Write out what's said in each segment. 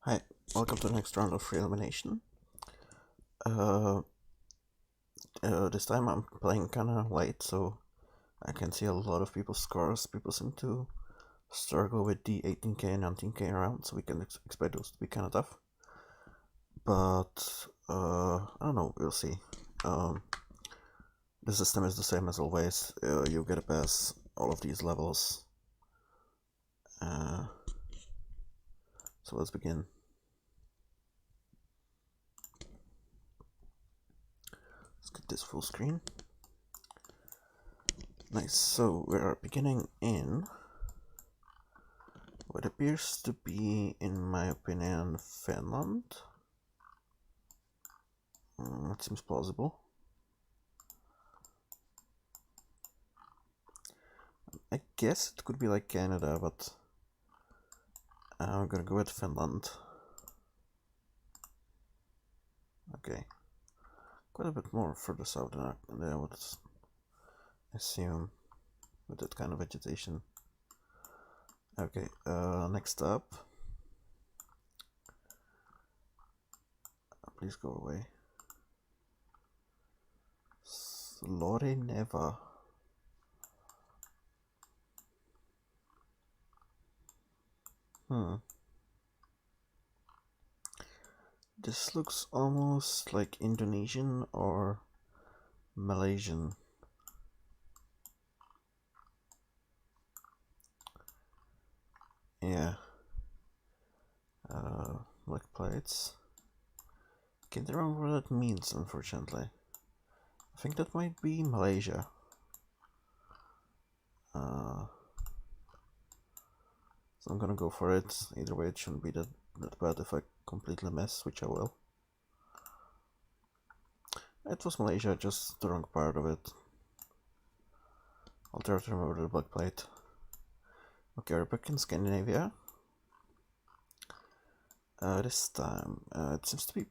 Hi, welcome to the next round of Threelimination. This time I'm playing kinda late, so I can see a lot of people's scores. People seem to struggle with the 18k and 19k round, so we can expect those to be kinda tough. But, I don't know, we'll see. The system is the same as always. You get to pass all of these levels. So let's begin. Let's get this full screen. Nice, so we are beginning in what appears to be, in my opinion, Finland. It seems plausible. I guess it could be like Canada, but I'm gonna go with Finland. Okay. Quite a bit more further south than I would assume with that kind of vegetation. Okay, next up. Please go away. Neva. This looks almost like Indonesian or Malaysian. Yeah. Black plates. Can't remember what that means, unfortunately. I think that might be Malaysia. So I'm gonna go for it. Either way, it shouldn't be that bad if I completely miss, which I will. It was Malaysia, just the wrong part of it. I'll try to remember the black plate. Okay, we're back in Scandinavia. This time, it seems to be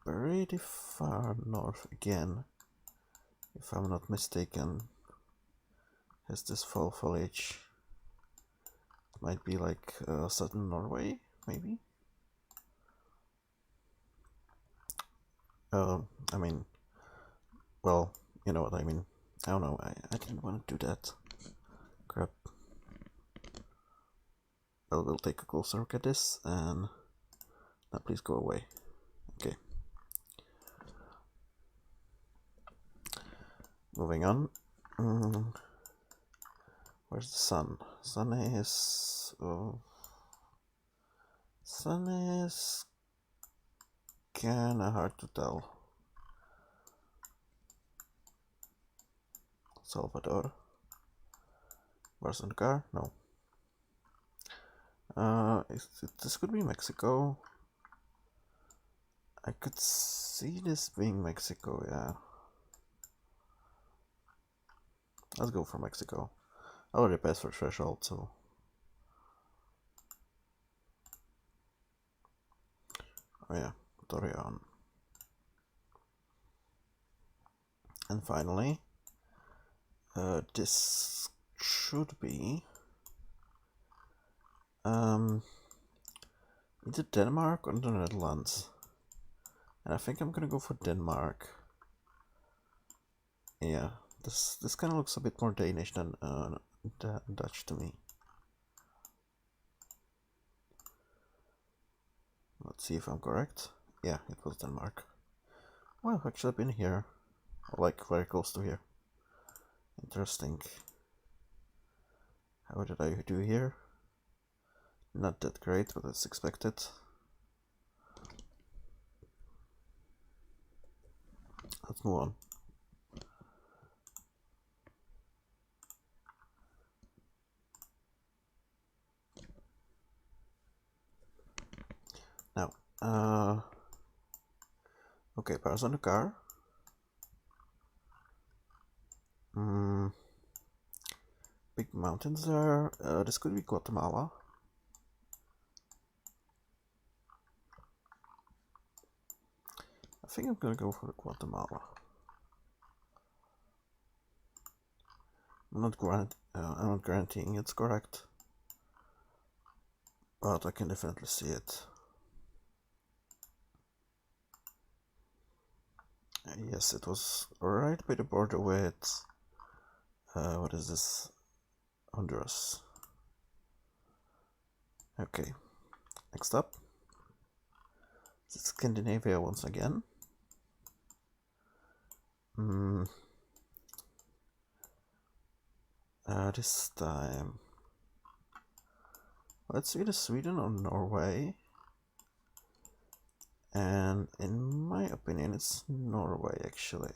pretty far north again, if I'm not mistaken. Has this fall foliage? It might be like southern Norway, maybe? I mean, well, you know what I mean. I don't know, I didn't want to do that. Crap. Well, we'll take a closer look at this, and now please go away. Okay. Moving on. Where's the sun? Sun is kinda hard to tell. Salvador. Where's the car? No. This could be Mexico. I could see this being Mexico, yeah. Let's go for Mexico. I already passed for threshold, so. Oh yeah, Torreon. And finally, this should be either Denmark or the Netherlands. And I think I'm gonna go for Denmark. Yeah, this kind of looks a bit more Danish than Dutch to me. Let's see if I'm correct. Yeah, it was Denmark. Well, I've actually been here. Like, very close to here. Interesting. How did I do here? Not that great, but that's expected. Let's move on. Now, okay, pass on the car. Big mountains there. This could be Guatemala. I think I'm gonna go for Guatemala. I'm not guaranteeing it's correct, but I can definitely see it. Yes, it was right by the border with, what is this? Honduras. Okay, next up. It's Scandinavia once again. This time, let's either Sweden or Norway. And in my opinion, it's Norway actually.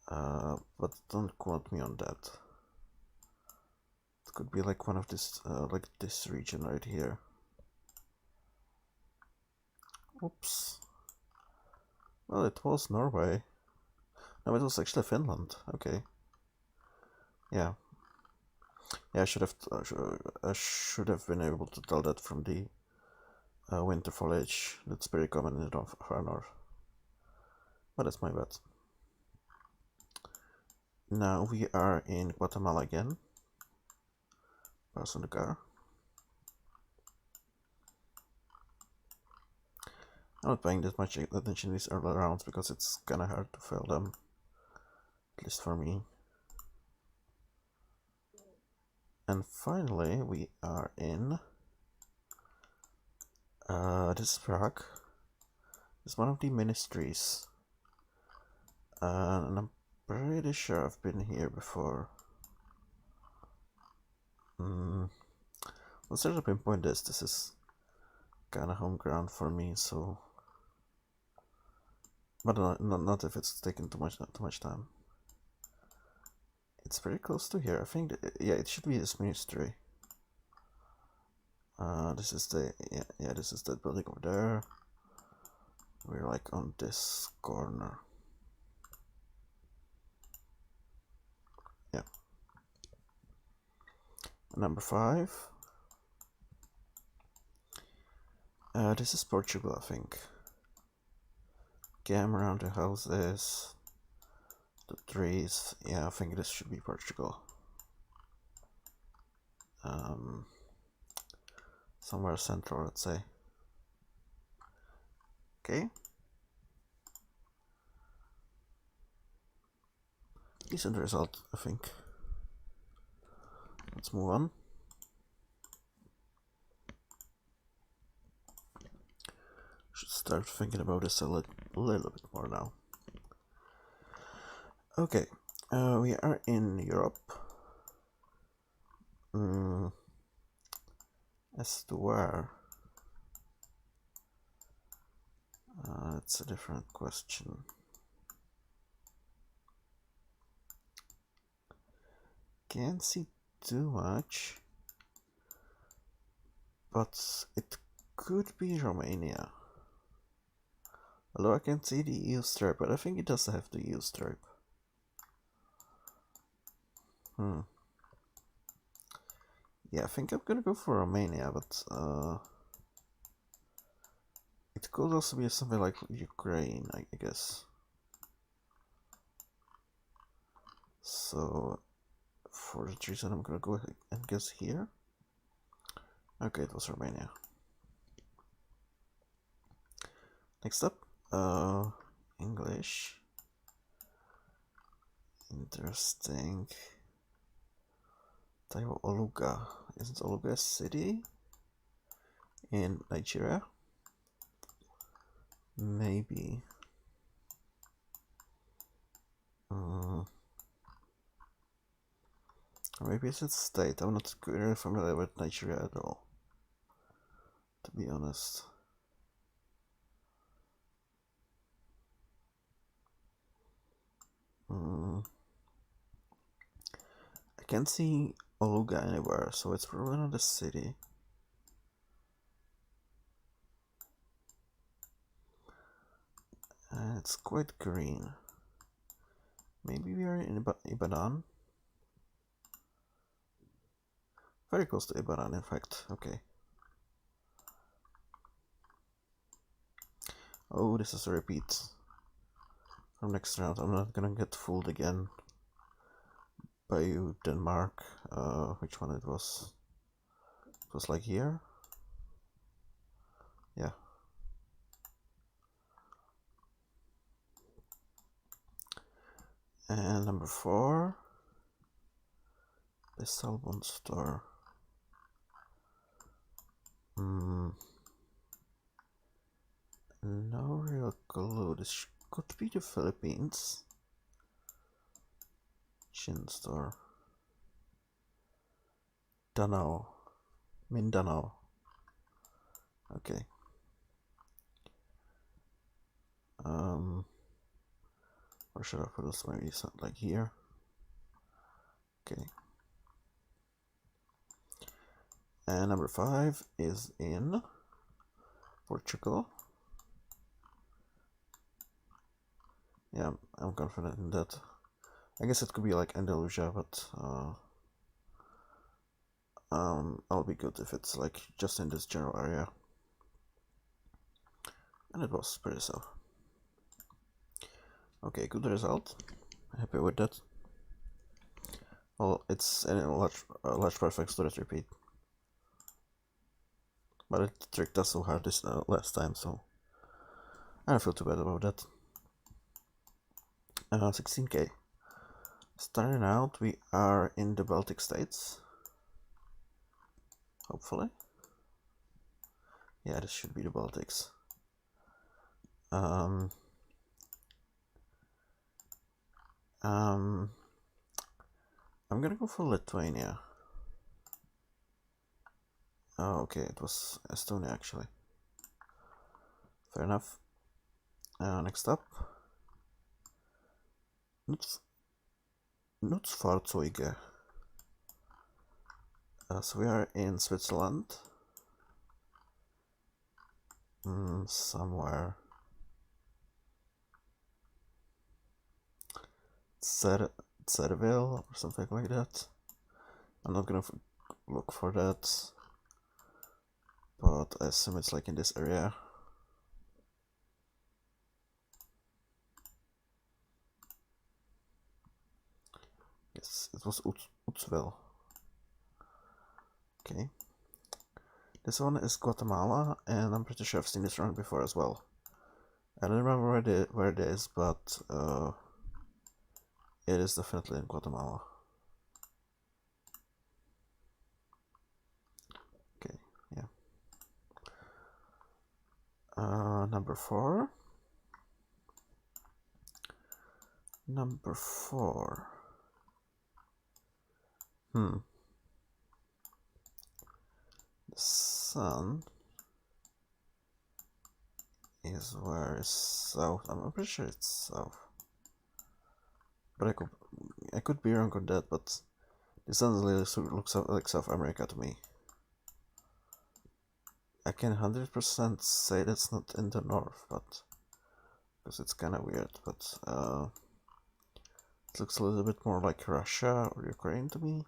But don't quote me on that. It could be like one of this, like this region right here. Oops. Well, it was Norway. No, it was actually Finland. Okay. Yeah. Yeah, I should have been able to tell that from the winter foliage. That's very common in the far north. But that's my bad. Now we are in Guatemala again. Pass on the car. I'm not paying that much attention to these early rounds because it's kinda hard to fail them. At least for me. And finally, we are in. This is Prague. It's one of the ministries. And I'm pretty sure I've been here before. Let's try to pinpoint this. This is kinda home ground for me, so. But not if it's taken too much time. It's very close to here. I think, yeah, it should be this ministry. This is the, yeah, this is that building over there. We're like on this corner. Yeah. Number 5. This is Portugal, I think. Cam around the houses, the trees. Yeah, I think this should be Portugal. Somewhere central, let's say. Okay. Decent result, I think. Let's move on. Should start thinking about this a little bit more now. Okay, we are in Europe. As to where? It's a different question. Can't see too much, but it could be Romania. Although I can see the EU stripe, but I think it does have the EU stripe. Yeah, I think I'm gonna go for Romania, but it could also be something like Ukraine, I guess. So, for that reason, I'm gonna go ahead and guess here. Okay, it was Romania. Next up, English. Interesting. Taiwo Oluga. Isn't Oluga a city in Nigeria? Maybe. Maybe it's a state. I'm not really familiar with Nigeria at all, to be honest. I can't see Oluga anywhere, so it's probably not a city. And it's quite green. Maybe we are in Ibadan? Very close to Ibadan, in fact. Okay. Oh, this is a repeat from next round. I'm not gonna get fooled again by Denmark. Which one it was? It was like here? Yeah. And number 4, the Salmon store. No real clue. This could be the Philippines. Chin store. Danao. Mindanao. Okay. Or should I put this maybe something like here? Okay. And number 5 is in Portugal. Yeah, I'm confident in that. I guess it could be like Andalusia, but I'll be good if it's like just in this general area. And it was pretty so. Okay, good result. Happy with that. Well, it's a large perfect, so let's repeat. But it tricked us so hard this last time, so I don't feel too bad about that. 16k. Starting out, we are in the Baltic states. Hopefully. Yeah, this should be the Baltics. I'm gonna go for Lithuania. Oh, okay, it was Estonia actually. Fair enough. Next up. Nutzfahrzeuge. So we are in Switzerland. Somewhere. Zerville or something like that. I'm not gonna look for that, but I assume it's like in this area. Yes, it was Utzwil. Okay. This one is Guatemala, and I'm pretty sure I've seen this round before as well. I don't remember where it is, but it is definitely in Guatemala. Okay, yeah. Number 4. Number 4. The sun is where is south. I'm pretty sure it's south. But I could be wrong on that, but the sun looks like South America to me. I can 100% say that's not in the north, but because it's kind of weird, but it looks a little bit more like Russia or Ukraine to me.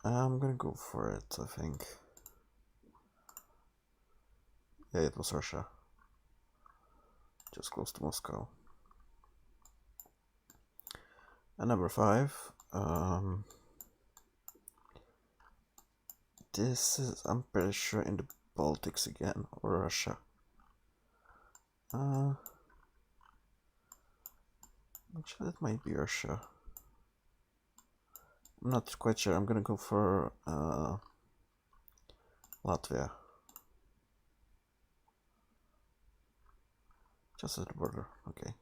I'm gonna go for it, I think. Yeah, it was Russia. Just close to Moscow. And number 5. This is, I'm pretty sure, in the Baltics again, or Russia. Actually, that might be Russia. I'm not quite sure. I'm gonna go for Latvia. Just at the border, okay.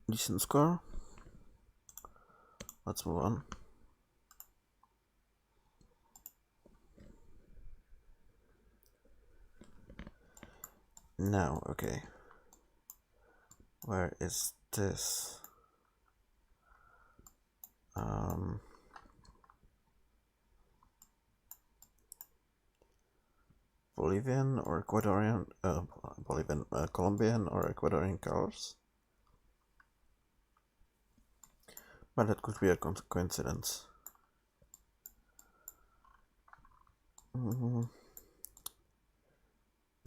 Decent score. Let's move on. Now, okay. Where is this? Bolivian or Ecuadorian, Colombian or Ecuadorian colors. But that could be a coincidence.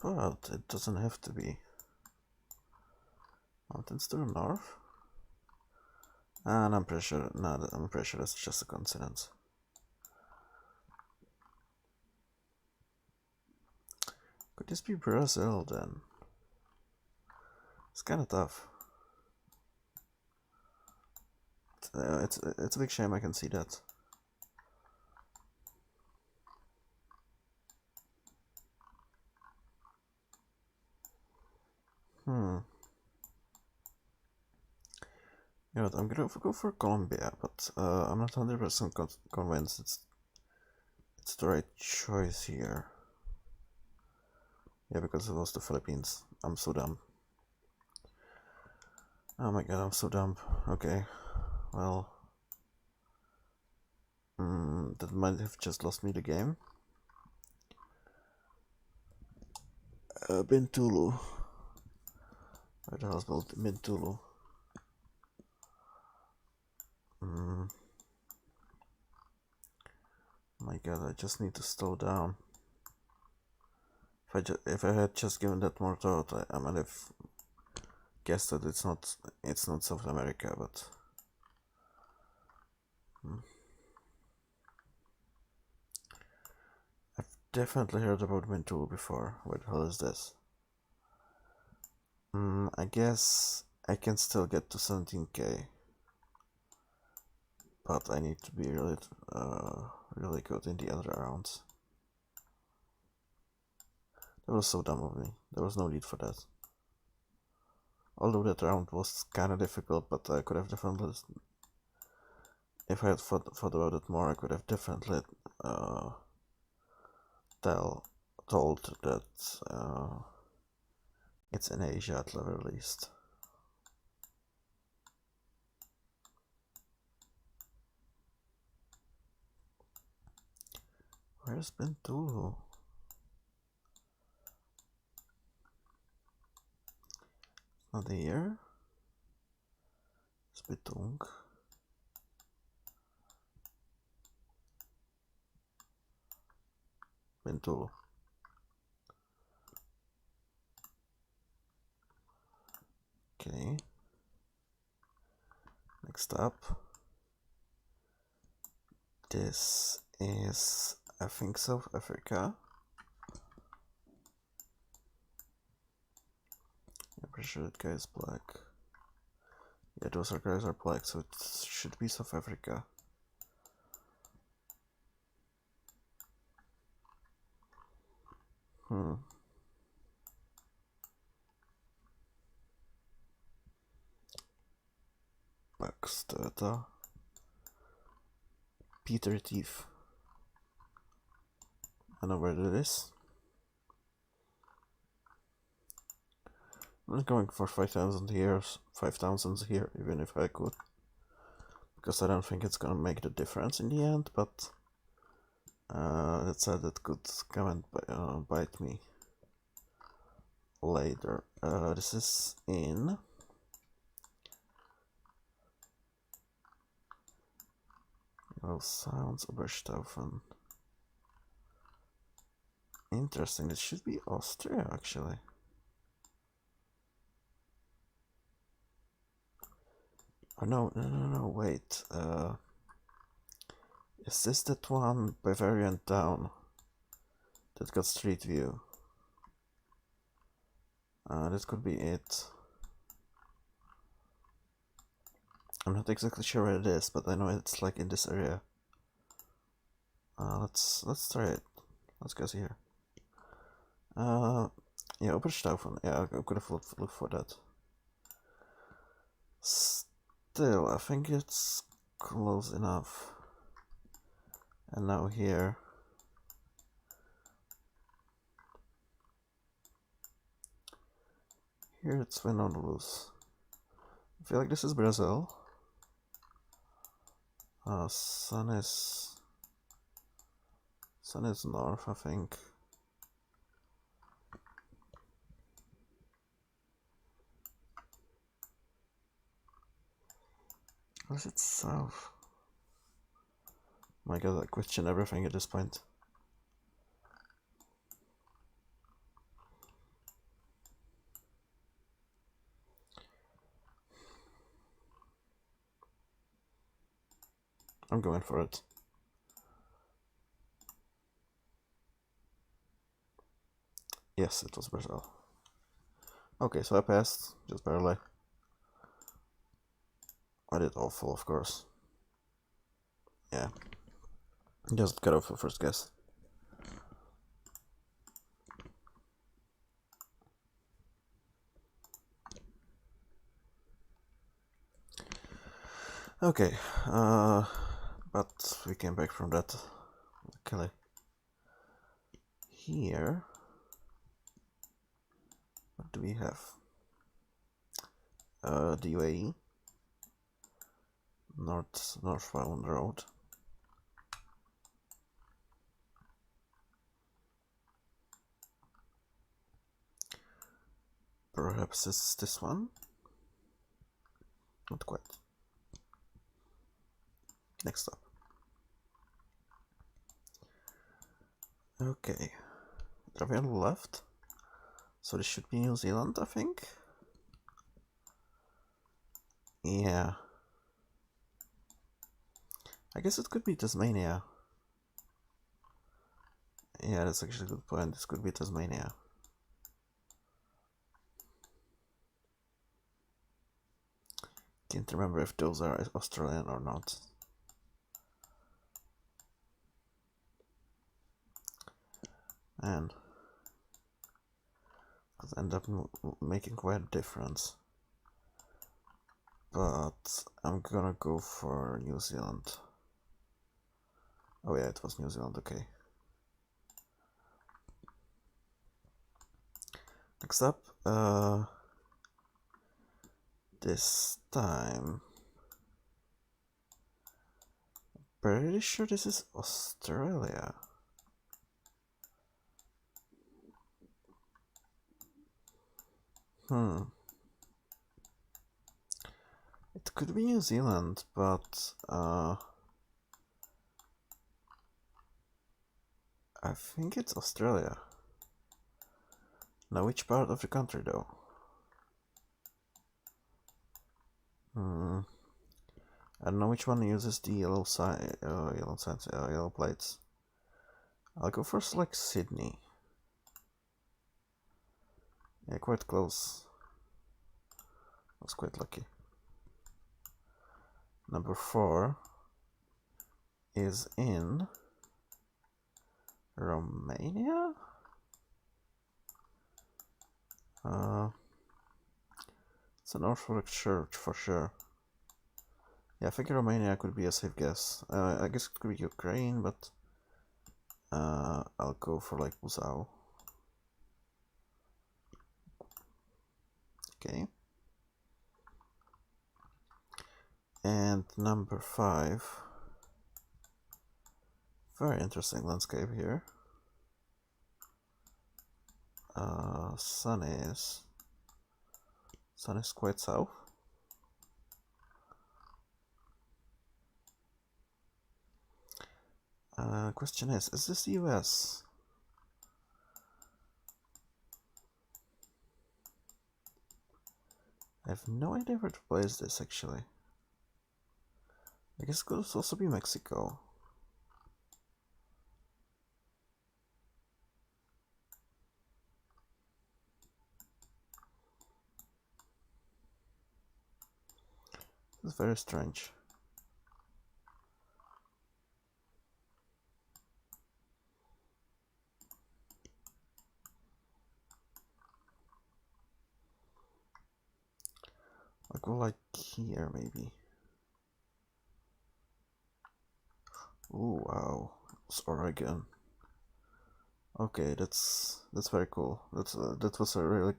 But it doesn't have to be. Mountains to the north. And I'm pretty sure, no, I'm pretty sure that's just a coincidence. Could this be Brazil then? It's kind of tough. It's a big shame I can see that. You know what, I'm gonna go for Colombia, but I'm not 100% convinced it's the right choice here. Yeah, because it was the Philippines. I'm so dumb. Oh my god, I'm so dumb. Okay, well, that might have just lost me the game. Bintulu. Where the hell is Bintulu? My god, I just need to slow down. If I had just given that more thought, I might have guessed that it's not South America, but I've definitely heard about Bintulu before. Where the hell is this? I guess I can still get to 17k, but I need to be really good in the other rounds. That was so dumb of me. There was no need for that. Although that round was kind of difficult, but I could have definitely, if I had thought about it more, I could have definitely told that it's in Asia at the very least. Where's Bintulu? Not here. It's Bitung. Bintulu. Okay. Next up. This is, I think, South Africa. I'm pretty sure that guy is black. Yeah, those guys are black, so it should be South Africa. Backstöter. Peter Thief. I know where it is. I'm not going for 5,000 here, even if I could. Because I don't think it's gonna make the difference in the end, but that said, it could come and bite me later. This is in sounds Oberstaufen. Interesting, it should be Austria actually. Oh no, wait. Is this that one Bavarian town that got street view? That could be it. I'm not exactly sure where it is, but I know it's like in this area. Let's try it. Let's guess here. Yeah, Oberstaufen. Yeah, I could have looked for that. Still, I think it's close enough. And now here. Here it's win on lose. I feel like this is Brazil. Sun is north, I think. Or is it south? My god, I question everything at this point. I'm going for it. Yes, it was Brazil. Okay, so I passed, just barely. I did awful, of course. Yeah. Just got off the first guess. Okay, but we came back from that. Luckily. Here, what do we have? The UAE, Northbound Road. Perhaps it's this one? Not quite. Next up. Okay, driving on the left. So this should be New Zealand, I think. Yeah. I guess it could be Tasmania. Yeah, that's actually a good point. This could be Tasmania. Can't remember if those are Australian or not. And could end up making quite a difference. But I'm gonna go for New Zealand. Oh yeah, it was New Zealand, okay. Next up, this time, pretty sure this is Australia. It could be New Zealand, but I think it's Australia. Now, which part of the country though? I don't know which one uses the yellow sign, yellow plates. I'll go for select Sydney. Yeah, quite close. I was quite lucky. Number 4 is in Romania? It's an Orthodox church for sure. Yeah, I think Romania could be a safe guess. I guess it could be Ukraine, but I'll go for like Bhutan. Okay. And number 5. Very interesting landscape here. Sun is quite south. Question is this the US? I have no idea where to place this actually. I guess it could also be Mexico. It's very strange. I'll go like here maybe. Ooh, wow, it's Oregon. Okay, that's very cool. That was a really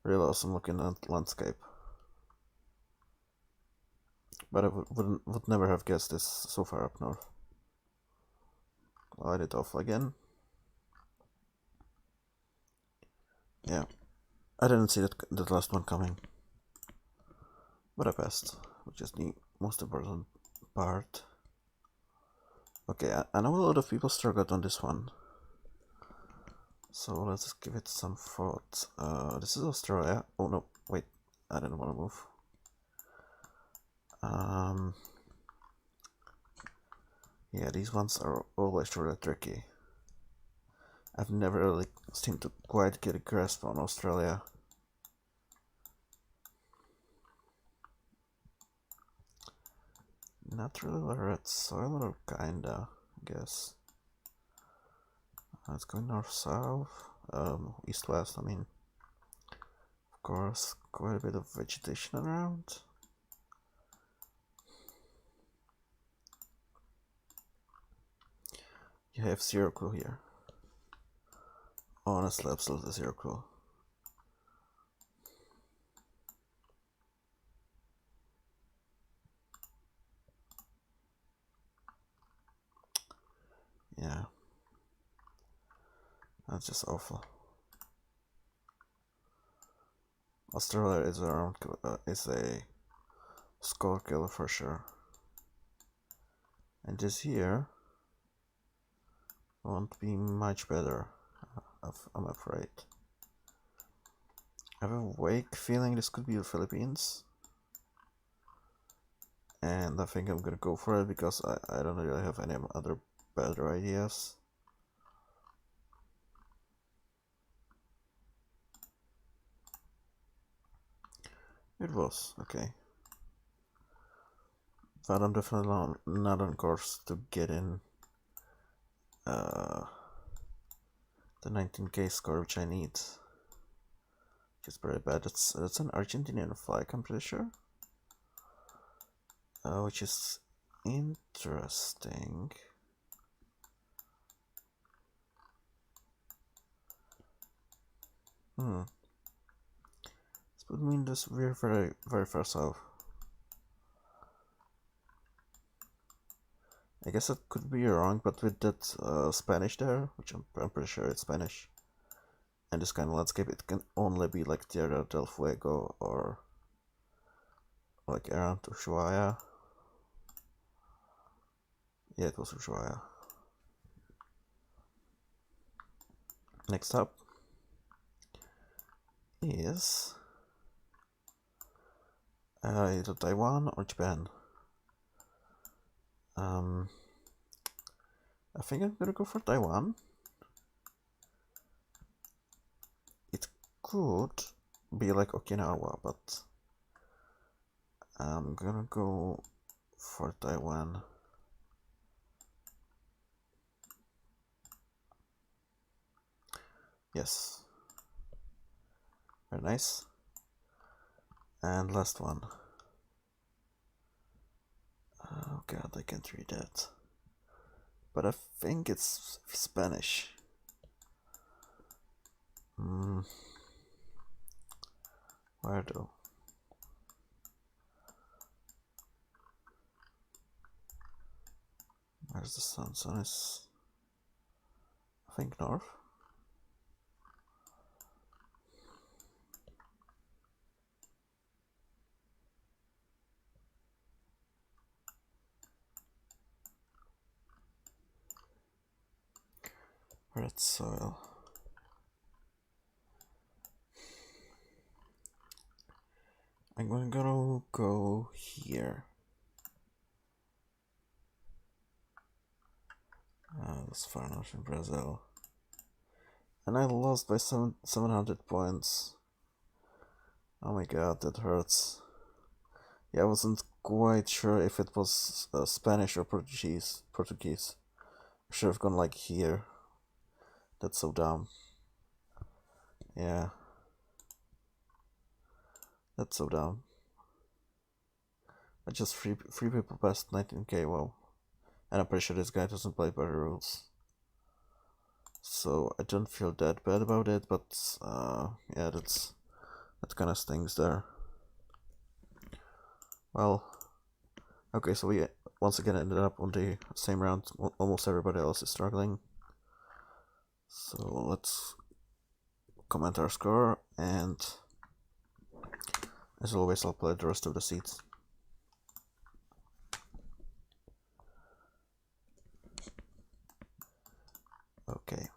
real awesome looking landscape. But I would never have guessed this so far up north. Light it off again. Yeah, I didn't see that last one coming. But I passed, which is the most important part. Okay, I know a lot of people struggled on this one. So let's give it some thought. This is Australia. Oh no, wait, I didn't want to move. Yeah, these ones are always really tricky. I've never really seemed to quite get a grasp on Australia. Not really the red soil, or kinda, I guess. It's going north-south, east-west, I mean. Of course, quite a bit of vegetation around. You have zero clue here. Honestly, absolutely zero clue. Yeah. That's just awful. Australia is around, is a score killer for sure. And this here won't be much better, I'm afraid. I have a vague feeling this could be the Philippines. And I think I'm gonna go for it because I don't really have any other better ideas. It was, okay. But I'm definitely not on course to get in the 19k score which I need. Which is very bad. That's an Argentinian flag, I'm pretty sure. Which is interesting. This would mean this we're very far south. I guess I could be wrong, but with that Spanish there, which I'm pretty sure it's Spanish, and this kind of landscape, it can only be like Tierra del Fuego or like around Ushuaia. Yeah, it was Ushuaia. Next up is either Taiwan or Japan. I think I'm gonna go for Taiwan. It could be like Okinawa, but I'm gonna go for Taiwan. Yes. Very nice. And last one. Oh god, I can't read that. But I think it's Spanish. Where though? Where's the sun? Sun is, I think, north. Red soil. I'm gonna go here. That's far north in Brazil. And I lost by 700 points. Oh my god, that hurts. Yeah, I wasn't quite sure if it was Spanish or Portuguese. I should have gone like here. That's so dumb. Yeah. That's so dumb. I just three people past 19k, wow. And I'm pretty sure this guy doesn't play by the rules. So I don't feel that bad about it, but yeah, that kind of stings there. Well, okay, so we once again ended up on the same round. Almost everybody else is struggling. So let's comment our score, and as always, I'll play the rest of the seats. Okay.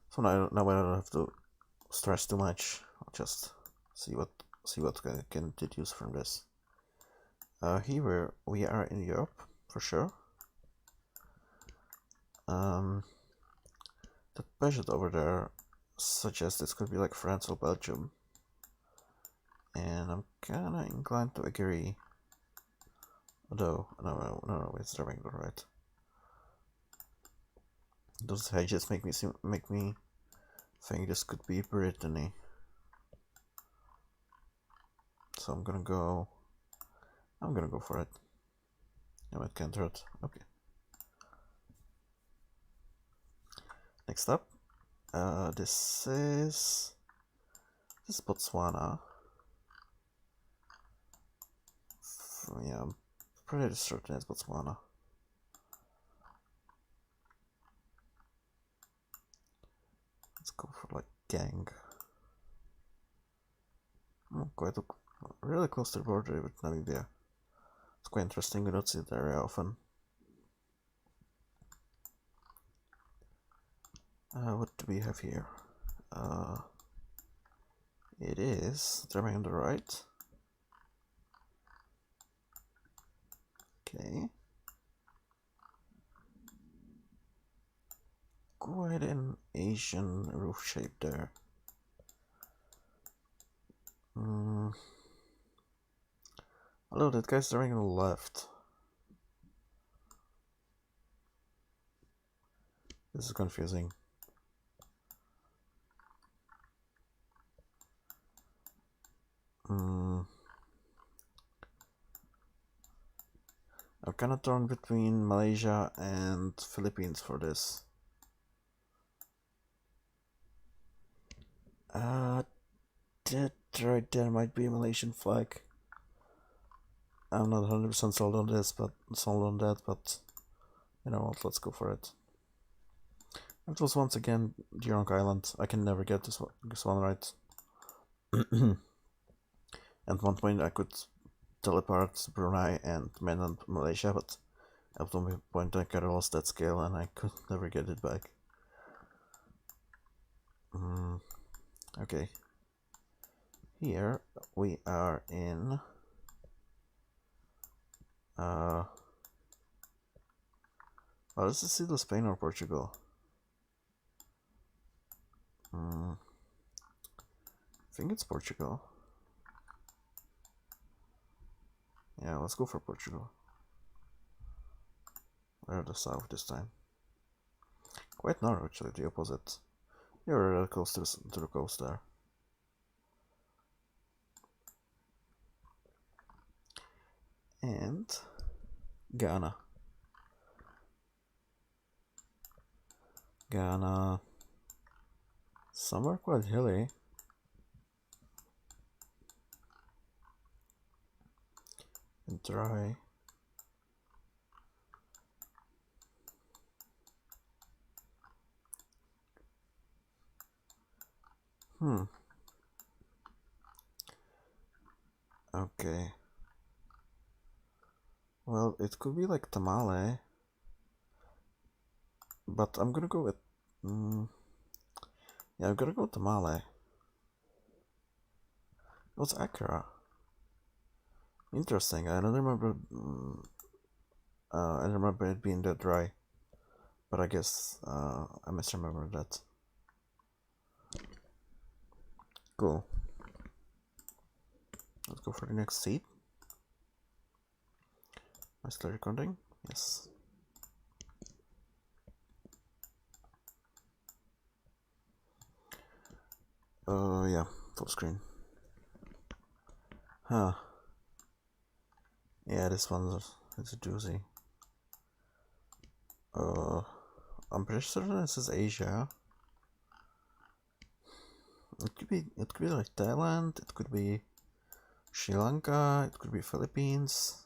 So now I don't have to stress too much. I'll just see what I can deduce from this. Here we are in Europe for sure. The budget over there suggests this could be like France or Belgium. And I'm kinda inclined to agree. Although, no, it's the Wrangler, right? Those hedges make me think this could be Brittany. So I'm gonna go for it. No, it can't hurt. Okay. Next up, this is Botswana. Yeah, I'm pretty certain it's Botswana. Let's go for like gang. Quite really close to the border with Namibia. It's quite interesting. We don't see it very often. What do we have here? It is driving on the right. Okay. Quite an Asian roof shape there. Although that guy's driving on the left. This is confusing. I'm kind of torn between Malaysia and Philippines for this. That right there might be a Malaysian flag. I'm not 100% sold on that, but you know what, let's go for it. It was once again the wrong island. I can never get this one right. At one point I could teleport Brunei and mainland Malaysia, but at one point I kind of lost that scale and I could never get it back. Okay. Here we are in is this either Spain or Portugal? I think it's Portugal. Yeah, let's go for Portugal. We're the south this time. Quite north, actually, the opposite. You're really close to the coast there. And Ghana. Somewhere quite hilly. And dry. Okay. Well, it could be like tamale. But I'm gonna go with... yeah, I'm gonna go with tamale. What's Accra? Interesting, I don't remember... I don't remember it being that dry. But I guess I misremembered that. Cool. Let's go for the next seat. Am I still recording? Yes. Yeah, full screen. Huh. Yeah, this one's a doozy. I'm pretty certain this is Asia. It could be like Thailand, it could be Sri Lanka, it could be Philippines.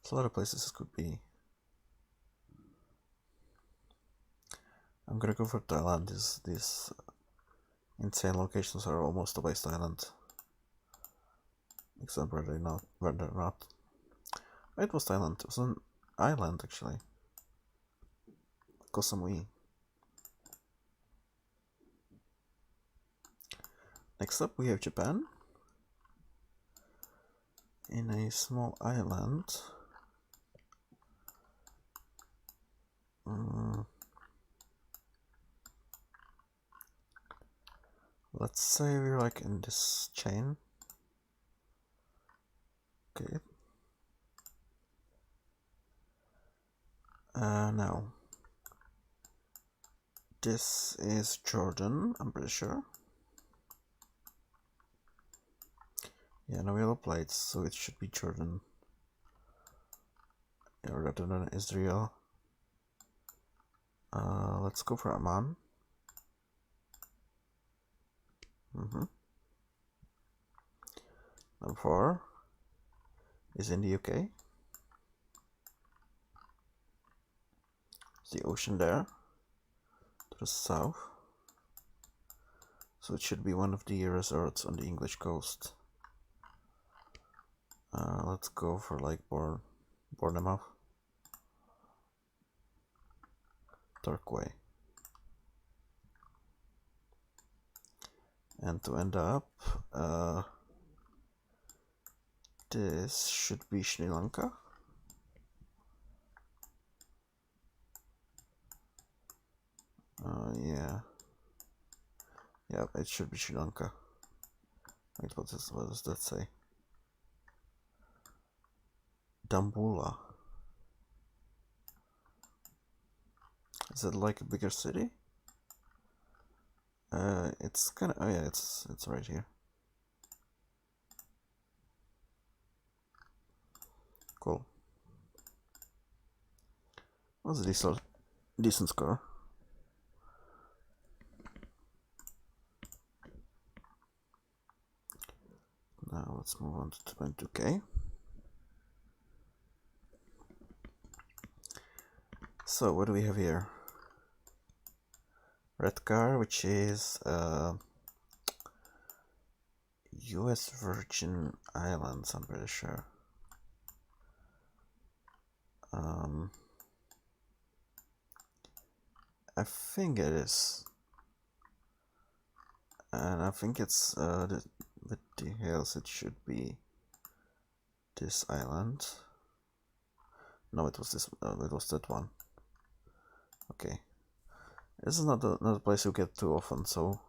There's a lot of places it could be. I'm gonna go for Thailand. These insane locations are almost always Thailand. Except where they're not. It was Thailand. It was an island actually. Koh Samui. Next up we have Japan. In a small island. Let's say we're like in this chain. Okay. Now, this is Jordan, I'm pretty sure. Yeah, no yellow plates, so it should be Jordan. Yeah, rather than Israel. Let's go for Amman. Number 4 is in the UK. The ocean there to the south, so it should be one of the resorts on the English coast. Let's go for like Bournemouth, Torquay, and to end up, this should be Sri Lanka. Yeah, it should be Sri Lanka. Wait, what does that say? Dambulla. Is it like a bigger city? It's kind of, oh yeah, it's right here. Cool. What's a decent score? Now let's move on to 22k. So what do we have here? Red car, which is US Virgin Islands, I'm pretty sure. I think it is. And I think it's with the hills, it should be this island. No, it was this. It was that one. Okay, this is not a place you get too often, so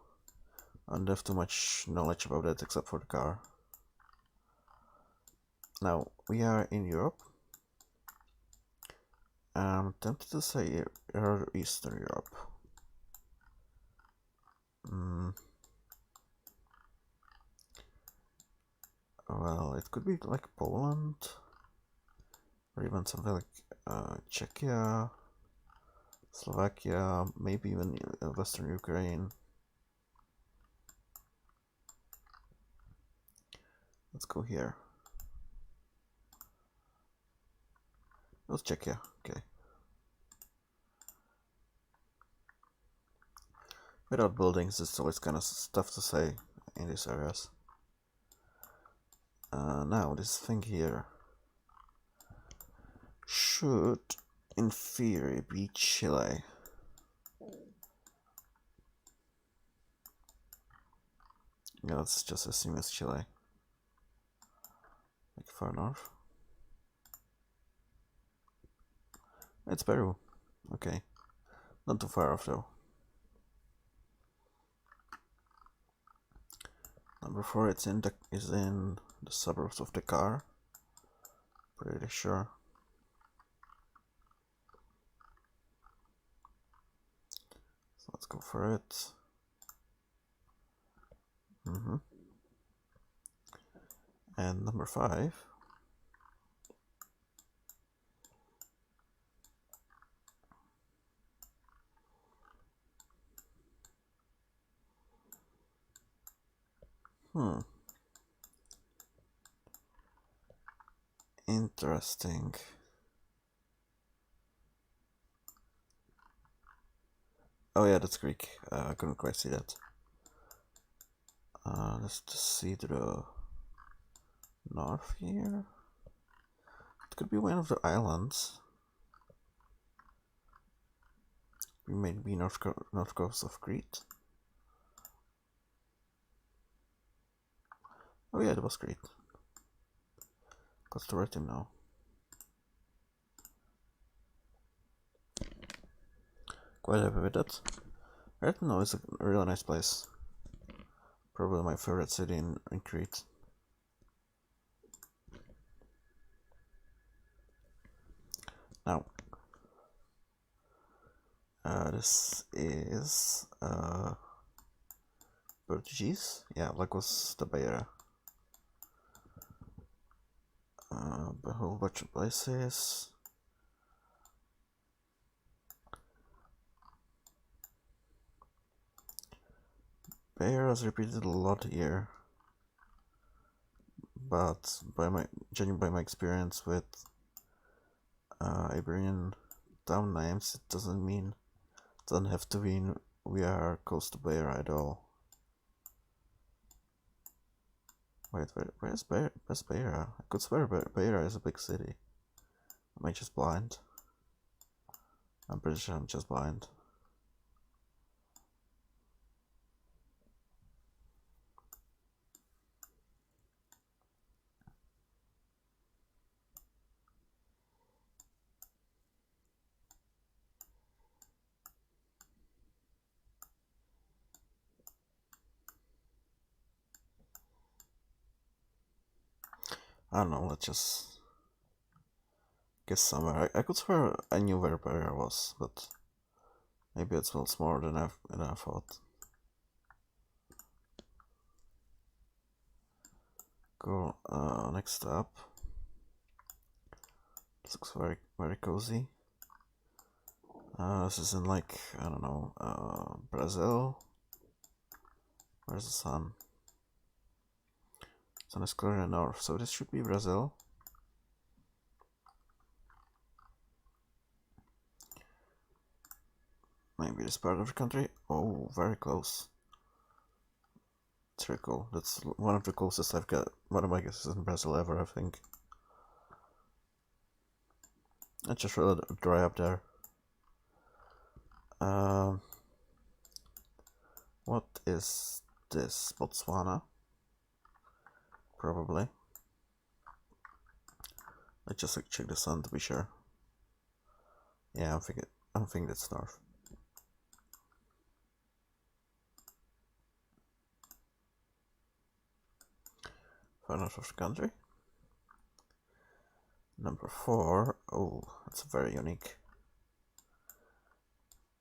I don't have too much knowledge about it except for the car. Now we are in Europe. I'm tempted to say Eastern Europe. Well, it could be like Poland, or even something like Czechia, Slovakia, maybe even Western Ukraine. Let's go here. Let's Czechia, okay. Without buildings, it's always kind of tough to say in these areas. Now, this thing here should, in theory, be Chile. Yeah, let's just assume it's Chile. Like far north. It's Peru. Okay. Not too far off though. Number 4, is in the suburbs of Dakar. Pretty sure. So let's go for it. And number 5. Interesting. Oh yeah, that's Greek. I couldn't quite see that. Let's just see to the north here. It could be one of the islands. We may be north coast of Crete. Oh yeah, that was Crete. Got to write him now. Quite happy with that. Right now is a really nice place. Probably my favorite city in Crete. Now, this is Portuguese. Yeah, Lagos da Beira. A whole bunch of places. Beira is repeated a lot here, but judging by my experience with Iberian town names, it doesn't have to mean we are close to Beira at all. Wait, where's Beira? Where's Beira? I could swear Beira is a big city. Am I just blind? I'm pretty sure I'm just blind. I don't know, let's just guess somewhere. I could swear I knew where Beira was, but maybe it smells more than I thought. Cool. Next up. This looks very cozy. This is in like, I don't know, Brazil. Where's the sun? Sun is clear in the north, so this should be Brazil. Maybe this part of the country. Oh, very close. It's very cool. That's one of the closest I've got. One of my guesses in Brazil ever, I think. It's just really dry up there. What is this? Botswana? Probably. Let's just check the sun to be sure. Yeah, I don't think that's north. Far north of the country. Number 4. Oh, that's very unique.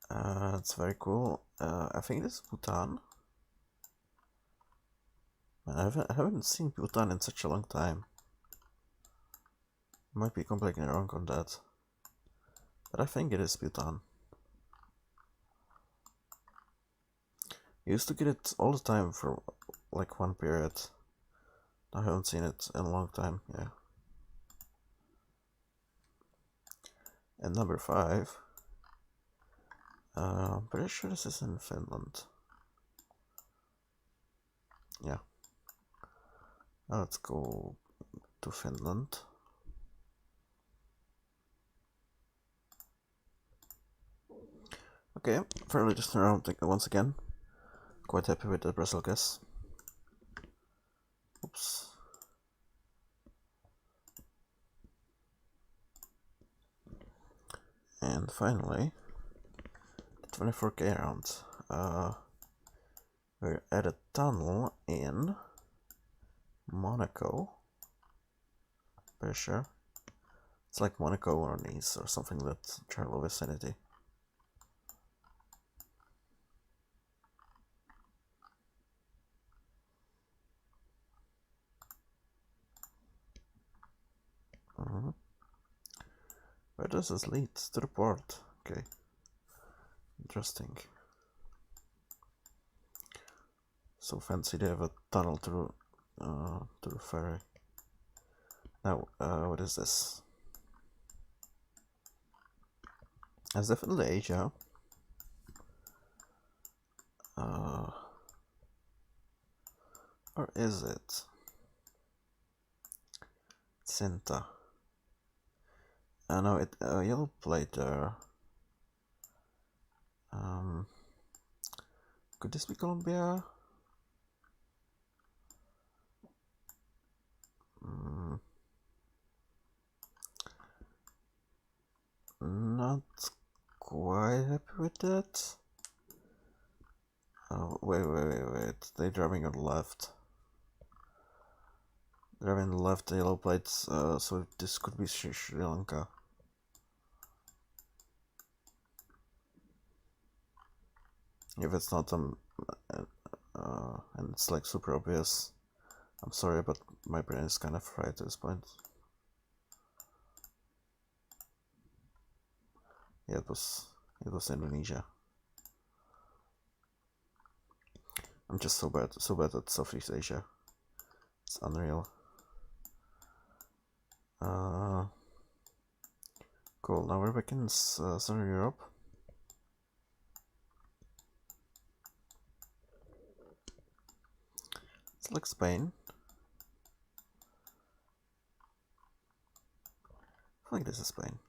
It's very cool. I think this is Bhutan. Man, I haven't seen Bhutan in such a long time. Might be completely wrong on that, but I think it is Bhutan. I used to get it all the time for like one period. I haven't seen it in a long time, yeah. And number 5. I'm pretty sure this is in Finland. Yeah. Let's go to Finland. Okay, fairly just around once again. Quite happy with the Brazil guess. Oops. And finally, the 24K round. We're at a tunnel in Monaco. Pretty sure. It's like Monaco or Nice or something in that general vicinity. Where does this lead? To the port. Okay. Interesting. So fancy they have a tunnel through to the ferry. Now, what is this? That's definitely Asia. Or is it? Cinta. I know it. Yellow plate there. Could this be Colombia? Not quite happy with that. Wait. They're driving on the left. Driving on the left, the yellow plates, so this could be Sri Lanka. If it's not, and it's like super obvious, I'm sorry, but my brain is kind of fried at this point. Yeah, it was Indonesia. I'm just so bad at Southeast Asia. It's unreal. Cool. Now we're back in Southern Europe. It's like Spain. I think this is Spain.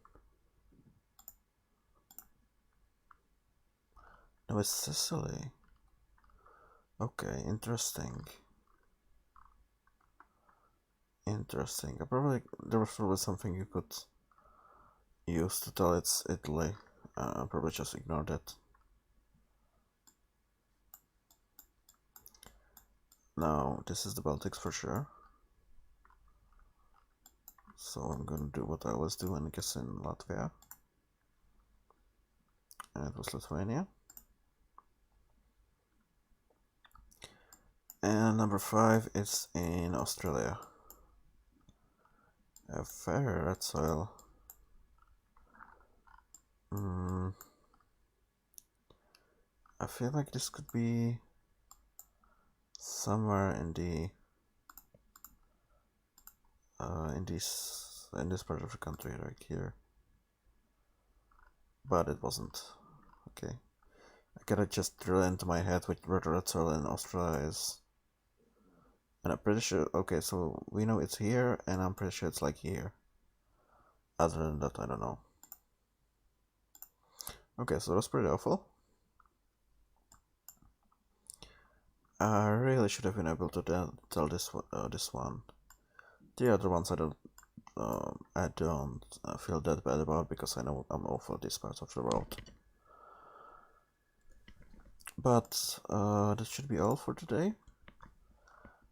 No, it's Sicily. Okay, interesting. Interesting. There was probably something you could use to tell it's Italy. Probably just ignore that. Now, this is the Baltics for sure. So I'm gonna do what I always do and guess in Latvia. And it was Lithuania. And number 5 is in Australia. A very red soil. I feel like this could be somewhere in the in this part of the country right here, but it wasn't. Okay, I gotta just drill into my head which where the red soil in Australia is, and I'm pretty sure. Okay, so we know it's here, and I'm pretty sure it's like here. Other than that, I don't know. Okay, so that's pretty awful. I really should have been able to tell this one. The other ones I don't feel that bad about because I know I'm awful at this part of the world. But that should be all for today.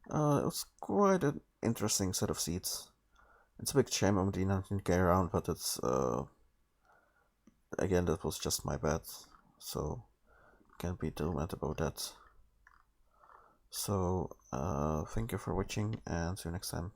It was quite an interesting set of seats. It's a big shame I'm the 19k around, but it's again, that was just my bad, so can't be too mad about that. So thank you for watching and see you next time.